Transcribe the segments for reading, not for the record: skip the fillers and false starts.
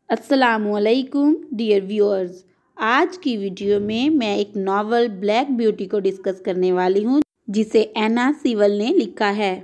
अस्सलामुअलैकुम dear viewers. आज की वीडियो में मैं एक नावल ब्लैक ब्यूटी को डिस्कस करने वाली हूँ जिसे एना सीवल ने लिखा है।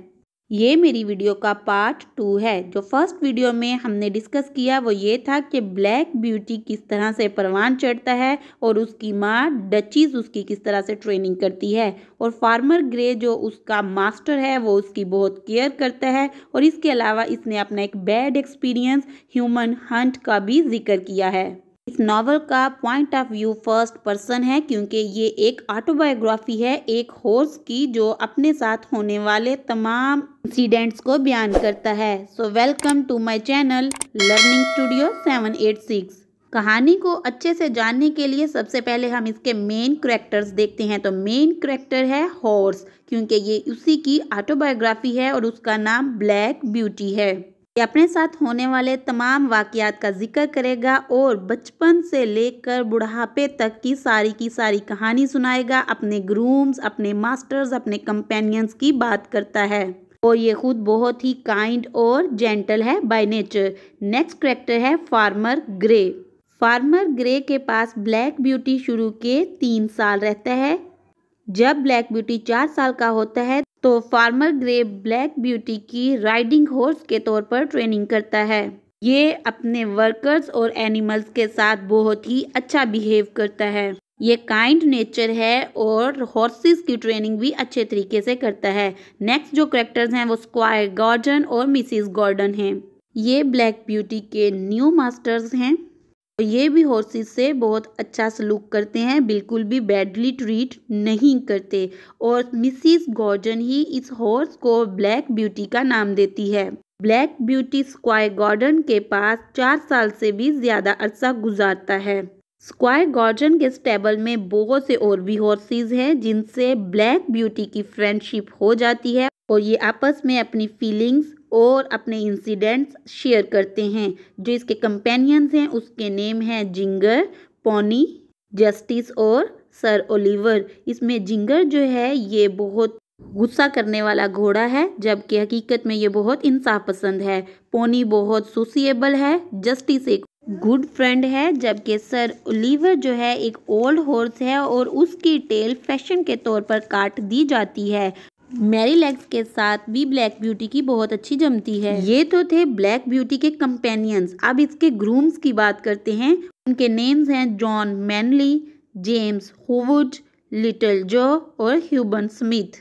ये मेरी वीडियो का पार्ट 2 है। जो फर्स्ट वीडियो में हमने डिस्कस किया वो ये था कि ब्लैक ब्यूटी किस तरह से परवान चढ़ता है और उसकी माँ डचीज उसकी किस तरह से ट्रेनिंग करती है, और फार्मर ग्रे जो उसका मास्टर है वो उसकी बहुत केयर करता है। और इसके अलावा इसने अपना एक बैड एक्सपीरियंस ह्यूमन हंट का भी जिक्र किया है। इस नावल का point of view first person है क्योंकि ये एक ऑटोबायोग्राफी है एक हॉर्स की जो अपने साथ होने वाले तमाम इंसिडेंट्स को बयान करता है। So welcome to my channel learning studio 786। कहानी को अच्छे से जानने के लिए सबसे पहले हम इसके मेन कैरेक्टर्स देखते हैं। तो मेन कैरेक्टर है हॉर्स क्योंकि ये उसी की ऑटोबायोग्राफी है और उसका नाम ब्लैक ब्यूटी है। ये अपने साथ होने वाले तमाम वाकयात का जिक्र करेगा और बचपन से लेकर बुढ़ापे तक की सारी कहानी सुनाएगा। अपने ग्रूम्स, अपने मास्टर्स, अपने कंपेनियंस की बात करता है और ये खुद बहुत ही काइंड और जेंटल है बाय नेचर। नेक्स्ट कैरेक्टर है फार्मर ग्रे। फार्मर ग्रे के पास ब्लैक ब्यूटी शुरू के 3 साल रहता है। जब ब्लैक ब्यूटी 4 साल का होता है तो फार्मर ग्रे ब्लैक ब्यूटी की राइडिंग हॉर्स के तौर पर ट्रेनिंग करता है। ये अपने वर्कर्स और एनिमल्स के साथ बहुत ही अच्छा बिहेव करता है। ये काइंड नेचर है और हॉर्सेस की ट्रेनिंग भी अच्छे तरीके से करता है। नेक्स्ट जो कैरेक्टर्स हैं वो स्क्वायर गॉर्डन और मिसिस गॉर्डन हैं। ये ब्लैक ब्यूटी के न्यू मास्टर्स हैं। ये भी हॉर्सेस से बहुत अच्छा सलूक करते हैं, बिल्कुल भी बैडली ट्रीट नहीं करते। और मिसिस गॉर्डन ही इस हॉर्स को ब्लैक ब्यूटी का नाम देती है। ब्लैक ब्यूटी स्क्वायर गॉर्डन के पास 4 साल से भी ज़्यादा अरसा गुजारता है। स्क्वायर गॉर्डन के स्टेबल में बहुत से और भी हॉर्सेस हैं जिनसे ब्लैक ब्यूटी की फ्रेंडशिप हो जाती है और ये आपस में अपनी फीलिंग्स और अपने इंसिडेंट्स शेयर करते हैं। जो इसके कंपेनियंस हैं उसके नेम हैं जिंगर, पॉनी, जस्टिस और सर ओलिवर। इसमें जिंगर जो है ये बहुत गुस्सा करने वाला घोड़ा है जबकि हकीकत में ये बहुत इंसाफ पसंद है। पोनी बहुत सोसिएबल है। जस्टिस एक गुड फ्रेंड है जबकि सर ओलिवर जो है एक ओल्ड हॉर्स है और उसकी टेल फैशन के तौर पर काट दी जाती है। मैरी लेग्स के साथ भी ब्लैक ब्यूटी की बहुत अच्छी जमती है। ये तो थे ब्लैक ब्यूटी के कंपेनियंस। अब इसके ग्रूम्स की बात करते हैं। उनके नेम्स हैं जॉन मैनली, जेम्स होवुड, लिटिल जो और ह्यूबन स्मिथ।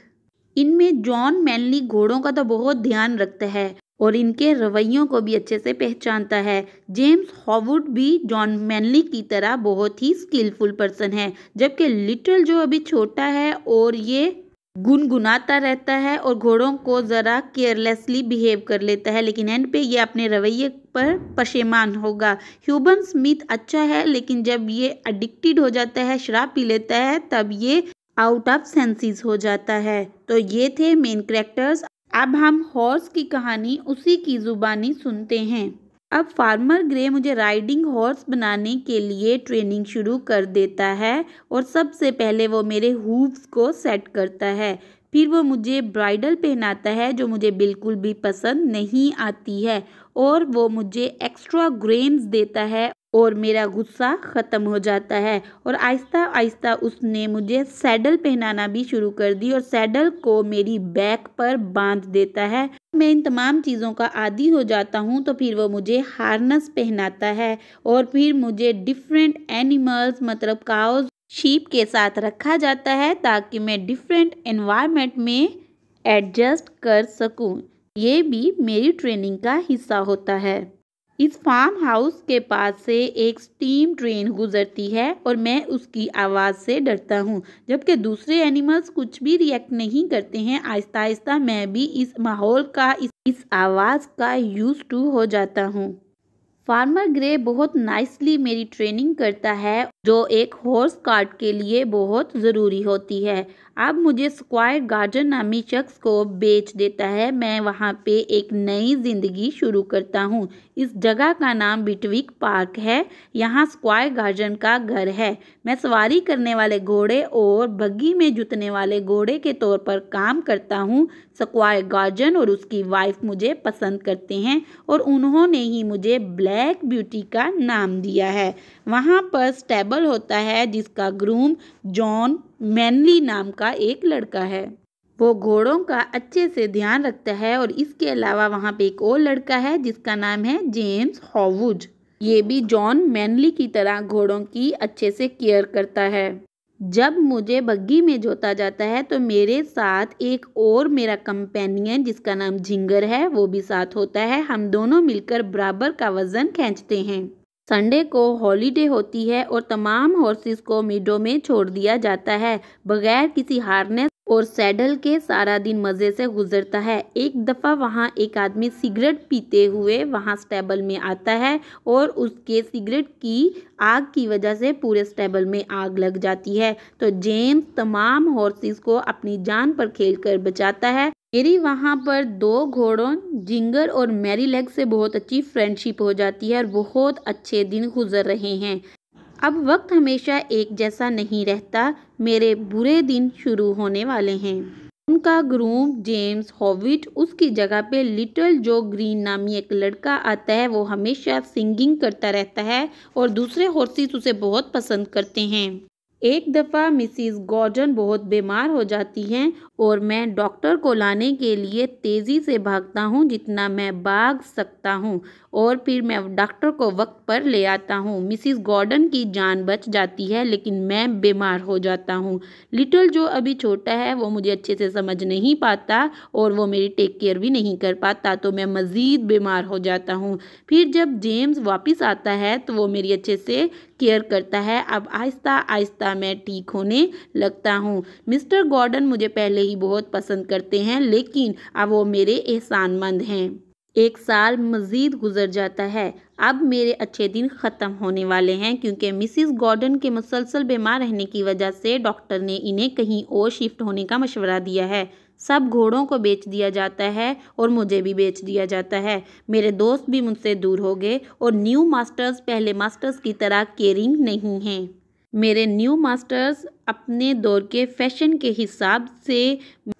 इनमें जॉन मैनली घोड़ों का तो बहुत ध्यान रखता है और इनके रवैयों को भी अच्छे से पहचानता है। जेम्स हॉवुड भी जॉन मैनली की तरह बहुत ही स्किलफुल पर्सन है जबकि लिटिल जो अभी छोटा है और ये गुनगुनाता रहता है और घोड़ों को ज़रा केयरलेसली बिहेव कर लेता है, लेकिन एंड पे ये अपने रवैये पर पशेमान होगा। ह्यूबन स्मिथ अच्छा है लेकिन जब ये एडिक्टेड हो जाता है, शराब पी लेता है, तब ये आउट ऑफ सेंसेस हो जाता है। तो ये थे मेन कैरेक्टर्स। अब हम हॉर्स की कहानी उसी की जुबानी सुनते हैं। अब फार्मर ग्रे मुझे राइडिंग हॉर्स बनाने के लिए ट्रेनिंग शुरू कर देता है और सबसे पहले वो मेरे हूव्स को सेट करता है। फिर वो मुझे ब्राइडल पहनाता है जो मुझे बिल्कुल भी पसंद नहीं आती है और वो मुझे एक्स्ट्रा ग्रेन्स देता है और मेरा गुस्सा ख़त्म हो जाता है। और आहिस्ता आहिस्ता उसने मुझे सैडल पहनाना भी शुरू कर दी और सैडल को मेरी बैक पर बांध देता है। मैं इन तमाम चीज़ों का आदी हो जाता हूँ तो फिर वो मुझे हार्नस पहनाता है और फिर मुझे डिफरेंट एनिमल्स मतलब काउज, शीप के साथ रखा जाता है ताकि मैं डिफरेंट एनवायरनमेंट में एडजस्ट कर सकूँ। ये भी मेरी ट्रेनिंग का हिस्सा होता है। इस फार्म हाउस के पास से एक स्टीम ट्रेन गुजरती है और मैं उसकी आवाज़ से डरता हूँ जबकि दूसरे एनिमल्स कुछ भी रिएक्ट नहीं करते हैं। आहिस्ता आहिस्ता मैं भी इस माहौल का, इस आवाज़ का यूज टू हो जाता हूँ। फार्मर ग्रे बहुत नाइसली मेरी ट्रेनिंग करता है जो एक हॉर्स कार्ट के लिए बहुत ज़रूरी होती है। अब मुझे स्क्वायर गार्डन नामी शख्स को बेच देता है। मैं वहाँ पे एक नई ज़िंदगी शुरू करता हूँ। इस जगह का नाम बिटविक पार्क है। यहाँ स्क्वायर गार्डन का घर है। मैं सवारी करने वाले घोड़े और बग्गी में जुतने वाले घोड़े के तौर पर काम करता हूँ। स्क्वायर गॉर्डन और उसकी वाइफ मुझे पसंद करते हैं और उन्होंने ही मुझे ब्लैक ब्यूटी का नाम दिया है। वहाँ पर स्टेबल होता है जिसका ग्रूम जॉन मैनली नाम का एक लड़का है। वो घोड़ों का अच्छे से ध्यान रखता है और इसके अलावा वहाँ पे एक और लड़का है जिसका नाम है जेम्स हॉवुड। ये भी जॉन मैनली की तरह घोड़ों की अच्छे से केयर करता है। जब मुझे बग्गी में जोता जाता है तो मेरे साथ एक और मेरा कंपेनियन जिसका नाम जिंगर है वो भी साथ होता है। हम दोनों मिलकर बराबर का वजन खींचते हैं। संडे को हॉलीडे होती है और तमाम हॉर्सेस को मीडो में छोड़ दिया जाता है। बगैर किसी हार्नेस और सैडल के सारा दिन मज़े से गुजरता है। एक दफ़ा वहाँ एक आदमी सिगरेट पीते हुए वहाँ स्टेबल में आता है और उसके सिगरेट की आग की वजह से पूरे स्टेबल में आग लग जाती है। तो जेम्स तमाम हॉर्सेस को अपनी जान पर खेलकर बचाता है। मेरी वहाँ पर 2 घोड़ों जिंगर और मैरी लेग से बहुत अच्छी फ्रेंडशिप हो जाती है और बहुत अच्छे दिन गुजर रहे हैं। अब वक्त हमेशा एक जैसा नहीं रहता, मेरे बुरे दिन शुरू होने वाले हैं। उनका ग्रूम जेम्स हॉविट उसकी जगह पे लिटिल जो ग्रीन नामी एक लड़का आता है। वो हमेशा सिंगिंग करता रहता है और दूसरे हॉर्सेस उसे बहुत पसंद करते हैं। एक दफ़ा मिसिस गॉर्डन बहुत बीमार हो जाती हैं और मैं डॉक्टर को लाने के लिए तेज़ी से भागता हूँ जितना मैं भाग सकता हूँ और फिर मैं डॉक्टर को वक्त पर ले आता हूँ। मिसिस गॉर्डन की जान बच जाती है लेकिन मैं बीमार हो जाता हूँ। लिटिल जो अभी छोटा है वो मुझे अच्छे से समझ नहीं पाता और वो मेरी टेक केयर भी नहीं कर पाता, तो मैं मज़ीद बीमार हो जाता हूँ। फिर जब जेम्स वापस आता है तो वो मेरी अच्छे से केयर करता है। अब आहिस्ता आहिस्ता मैं ठीक होने लगता हूँ। मिस्टर गॉर्डन मुझे पहले ही बहुत पसंद करते हैं लेकिन अब वो मेरे एहसानमंद हैं। 1 साल मज़ीद गुजर जाता है। अब मेरे अच्छे दिन ख़त्म होने वाले हैं क्योंकि मिसिस गॉर्डन के मुसलसल बीमार रहने की वजह से डॉक्टर ने इन्हें कहीं और शिफ्ट होने का मशवरा दिया है। सब घोड़ों को बेच दिया जाता है और मुझे भी बेच दिया जाता है। मेरे दोस्त भी मुझसे दूर हो गए और न्यू मास्टर्स पहले मास्टर्स की तरह केयरिंग नहीं हैं। मेरे न्यू मास्टर्स अपने दौर के फैशन के हिसाब से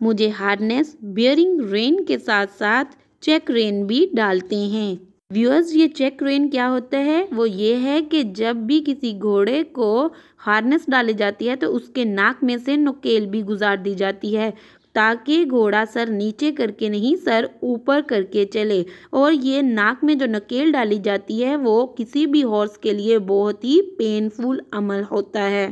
मुझे हार्नेस बियरिंग रेन के साथ साथ चेक रेन भी डालते हैं। व्यूअर्स, ये चेक रेन क्या होता है? वो ये है कि जब भी किसी घोड़े को हार्नेस डाली जाती है तो उसके नाक में से नोकेल भी गुजार दी जाती है ताकि घोड़ा सर नीचे करके नहीं सर ऊपर करके चले। और ये नाक में जो नकेल डाली जाती है वो किसी भी हॉर्स के लिए बहुत ही पेनफुल अमल होता है।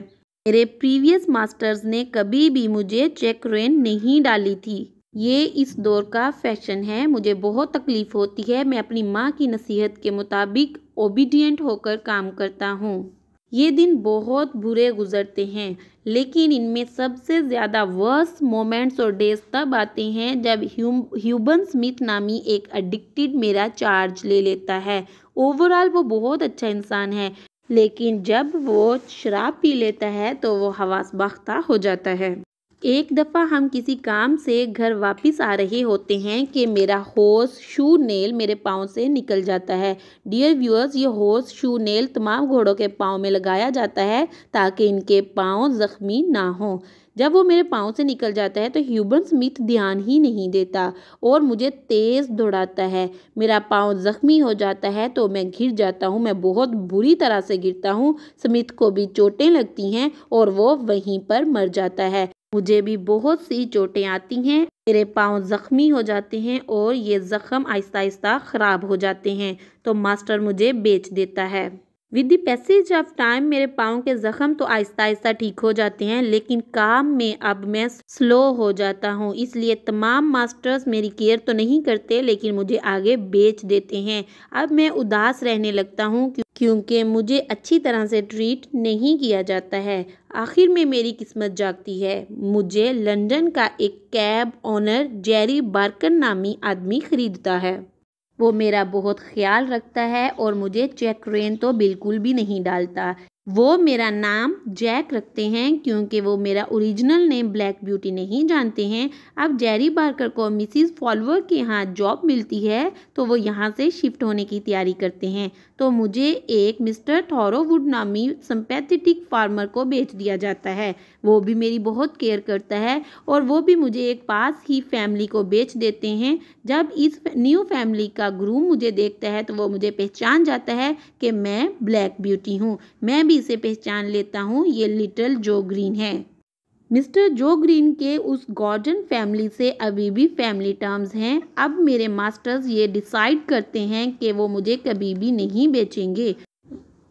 मेरे प्रीवियस मास्टर्स ने कभी भी मुझे चेक रेन नहीं डाली थी। ये इस दौर का फैशन है। मुझे बहुत तकलीफ़ होती है। मैं अपनी माँ की नसीहत के मुताबिक ओबीडियंट होकर काम करता हूँ। ये दिन बहुत बुरे गुजरते हैं लेकिन इनमें सबसे ज़्यादा वर्स्ट मोमेंट्स और डेज तब आते हैं जब ह्यूबन स्मिथ नामी एक एडिक्टेड मेरा चार्ज ले लेता है। ओवरऑल वो बहुत अच्छा इंसान है लेकिन जब वो शराब पी लेता है तो वो हवास बाख्ता हो जाता है। एक दफ़ा हम किसी काम से घर वापस आ रहे होते हैं कि मेरा हॉर्स शू नेल मेरे पाँव से निकल जाता है। डियर व्यूअर्स, ये हॉर्स शू नेल तमाम घोड़ों के पाँव में लगाया जाता है ताकि इनके पाँव ज़ख्मी ना हों। जब वो मेरे पाँव से निकल जाता है तो ह्यूबन स्मिथ ध्यान ही नहीं देता और मुझे तेज़ दौड़ाता है। मेरा पाँव ज़ख्मी हो जाता है तो मैं गिर जाता हूँ। मैं बहुत बुरी तरह से गिरता हूँ। स्मिथ को भी चोटें लगती हैं और वो वहीं पर मर जाता है। मुझे भी बहुत सी चोटें आती हैं। मेरे पाँव ज़ख्मी हो जाते हैं और ये ज़ख्म आहिस्ता आहिस्ता ख़राब हो जाते हैं तो मास्टर मुझे बेच देता है। With the passage of time मेरे पाँव के ज़ख्म तो आहिस्ता आहिस्ता ठीक हो जाते हैं लेकिन काम में अब मैं स्लो हो जाता हूँ। इसलिए तमाम मास्टर्स मेरी केयर तो नहीं करते लेकिन मुझे आगे बेच देते हैं। अब मैं उदास रहने लगता हूँ क्योंकि मुझे अच्छी तरह से ट्रीट नहीं किया जाता है। आखिर में मेरी किस्मत जागती है। मुझे लंदन का एक कैब ओनर जेरी बार्कर नामी आदमी ख़रीदता है। वो मेरा बहुत ख्याल रखता है और मुझे चेक रेन तो बिल्कुल भी नहीं डालता। वो मेरा नाम जैक रखते हैं क्योंकि वो मेरा ओरिजिनल नेम ब्लैक ब्यूटी नहीं जानते हैं। अब जेरी बार्कर को मिसिस फॉलोवर के यहाँ जॉब मिलती है तो वो यहाँ से शिफ्ट होने की तैयारी करते हैं। तो मुझे एक मिस्टर थॉरोवुड नामी सिंपैथेटिक फार्मर को बेच दिया जाता है। वो भी मेरी बहुत केयर करता है और वो भी मुझे एक पास ही फैमिली को बेच देते हैं। जब इस न्यू फैमिली का ग्रूम मुझे देखता है तो वो मुझे पहचान जाता है कि मैं ब्लैक ब्यूटी हूँ। मैं भी इसे पहचान लेता हूँ, ये लिटिल जो ग्रीन है। मिस्टर जो ग्रीन के उस गॉर्डन फैमिली से अभी भी फैमिली टर्म्स हैं। अब मेरे मास्टर्स ये डिसाइड करते हैं कि वो मुझे कभी भी नहीं बेचेंगे।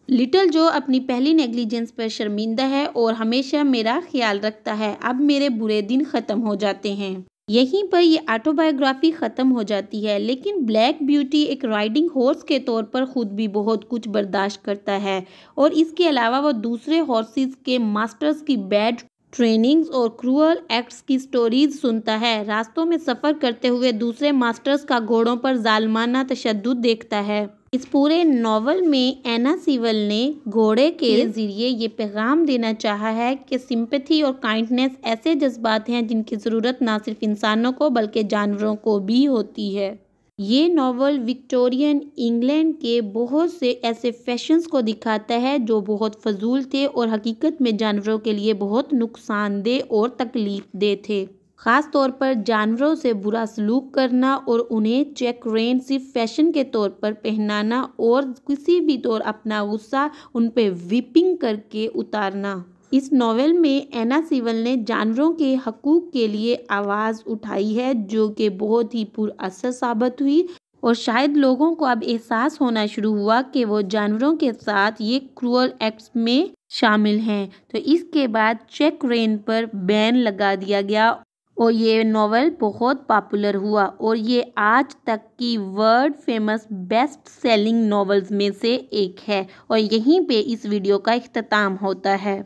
लिटिल जो अपनी पहली नेग्लिजेंस पर शर्मिंदा है और हमेशा मेरा ख्याल रखता है। अब मेरे बुरे दिन ख़त्म हो जाते हैं। यहीं पर ये ऑटोबायोग्राफी ख़त्म हो जाती है। लेकिन ब्लैक ब्यूटी एक राइडिंग हॉर्स के तौर पर ख़ुद भी बहुत कुछ बर्दाश्त करता है और इसके अलावा वो दूसरे हॉर्सेस के मास्टर्स की बैड ट्रेनिंग्स और क्रूअल एक्ट्स की स्टोरीज सुनता है। रास्तों में सफ़र करते हुए दूसरे मास्टर्स का घोड़ों पर जालमाना तशद्दुद देखता है। इस पूरे नॉवल में एना सीवल ने घोड़े के ज़रिए ये पैगाम देना चाहा है कि सिंपैथी और काइंडनेस ऐसे जज्बात हैं जिनकी ज़रूरत ना सिर्फ इंसानों को बल्कि जानवरों को भी होती है। ये नॉवल विक्टोरियन इंग्लैंड के बहुत से ऐसे फैशंस को दिखाता है जो बहुत फजूल थे और हकीकत में जानवरों के लिए बहुत नुकसानदेह और तकलीफदेह थे। ख़ास तौर पर जानवरों से बुरा सलूक करना और उन्हें चेक रेन सिर्फ फैशन के तौर पर पहनाना और किसी भी तौर अपना गुस्सा उन पर विपिंग करके उतारना। इस नॉवेल में एना सीवल ने जानवरों के हकूक़ के लिए आवाज़ उठाई है जो कि बहुत ही पुरअसर साबित हुई और शायद लोगों को अब एहसास होना शुरू हुआ कि वो जानवरों के साथ ये क्रूअल एक्ट्स में शामिल हैं। तो इसके बाद चेक रेन पर बैन लगा दिया गया और ये नॉवल बहुत पॉपुलर हुआ और ये आज तक की world famous best selling novels में से एक है। और यहीं पे इस वीडियो का इख्तिताम होता है।